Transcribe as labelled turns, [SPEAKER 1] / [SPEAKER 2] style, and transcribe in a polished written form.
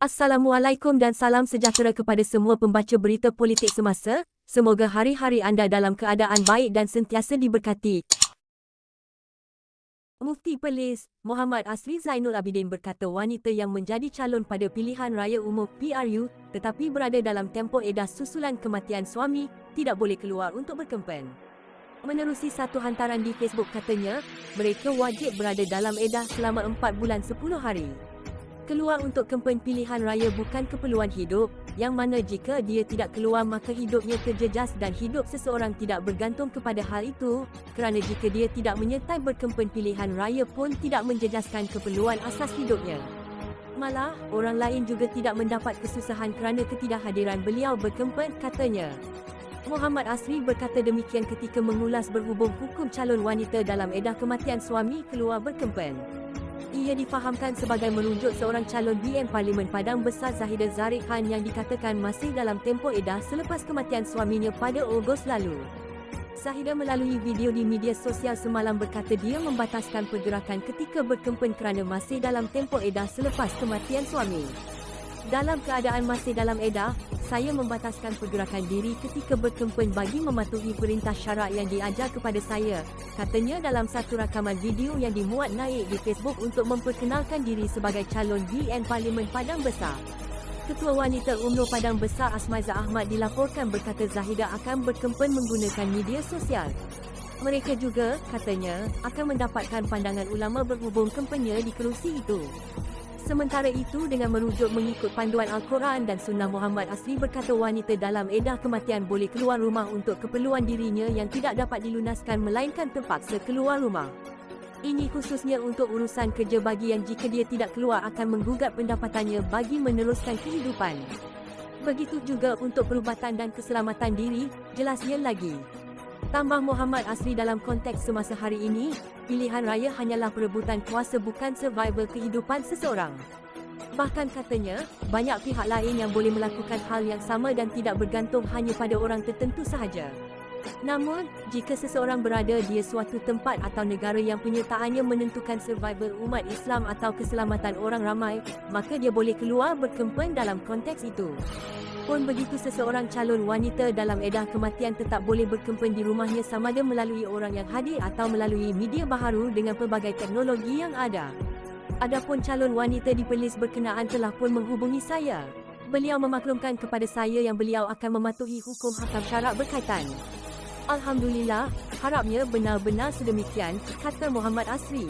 [SPEAKER 1] Assalamualaikum dan salam sejahtera kepada semua pembaca berita politik semasa. Semoga hari-hari anda dalam keadaan baik dan sentiasa diberkati. Mufti Perlis, Muhammad Asri Zainul Abidin berkata wanita yang menjadi calon pada pilihan raya umum PRU tetapi berada dalam tempoh edah susulan kematian suami tidak boleh keluar untuk berkempen. Menerusi satu hantaran di Facebook katanya, mereka wajib berada dalam edah selama 4 bulan 10 hari. Keluar untuk kempen pilihan raya bukan keperluan hidup, yang mana jika dia tidak keluar maka hidupnya terjejas dan hidup seseorang tidak bergantung kepada hal itu, kerana jika dia tidak menyertai berkempen pilihan raya pun tidak menjejaskan keperluan asas hidupnya. Malah, orang lain juga tidak mendapat kesusahan kerana ketidakhadiran beliau berkempen, katanya. Muhammad Asri berkata demikian ketika mengulas berhubung hukum calon wanita dalam edah kematian suami keluar berkempen. Ia difahamkan sebagai merujuk seorang calon BN Parlimen Padang Besar Zahida Zarek Khan yang dikatakan masih dalam tempoh edah selepas kematian suaminya pada Ogos lalu. Zahida melalui video di media sosial semalam berkata dia membataskan pergerakan ketika berkempen kerana masih dalam tempoh edah selepas kematian suami. Dalam keadaan masih dalam edah, saya membataskan pergerakan diri ketika berkempen bagi mematuhi perintah syarak yang diajar kepada saya, katanya dalam satu rakaman video yang dimuat naik di Facebook untuk memperkenalkan diri sebagai calon BN Parlimen Padang Besar. Ketua Wanita UMNO Padang Besar Asmaiza Ahmad dilaporkan berkata Zahida akan berkempen menggunakan media sosial. Mereka juga, katanya, akan mendapatkan pandangan ulama berhubung kempennya di kerusi itu. Sementara itu dengan merujuk mengikut panduan Al-Quran dan Sunnah Muhammad Asri berkata wanita dalam edah kematian boleh keluar rumah untuk keperluan dirinya yang tidak dapat dilunaskan melainkan terpaksa keluar rumah. Ini khususnya untuk urusan kerja bagi yang jika dia tidak keluar akan menggugat pendapatannya bagi meneruskan kehidupan. Begitu juga untuk perubatan dan keselamatan diri, jelasnya lagi. Tambah Muhammad Asri dalam konteks semasa hari ini, pilihan raya hanyalah perebutan kuasa bukan survival kehidupan seseorang. Bahkan katanya, banyak pihak lain yang boleh melakukan hal yang sama dan tidak bergantung hanya pada orang tertentu sahaja. Namun, jika seseorang berada di suatu tempat atau negara yang penyertaannya menentukan survival umat Islam atau keselamatan orang ramai, maka dia boleh keluar berkempen dalam konteks itu. Pun begitu seseorang calon wanita dalam edah kematian tetap boleh berkempen di rumahnya samada melalui orang yang hadir atau melalui media baharu dengan pelbagai teknologi yang ada. Adapun calon wanita di Perlis berkenaan telah pun menghubungi saya. Beliau memaklumkan kepada saya yang beliau akan mematuhi hukum hakam syarak berkaitan. Alhamdulillah, harapnya benar-benar sedemikian, kata Muhammad Asri.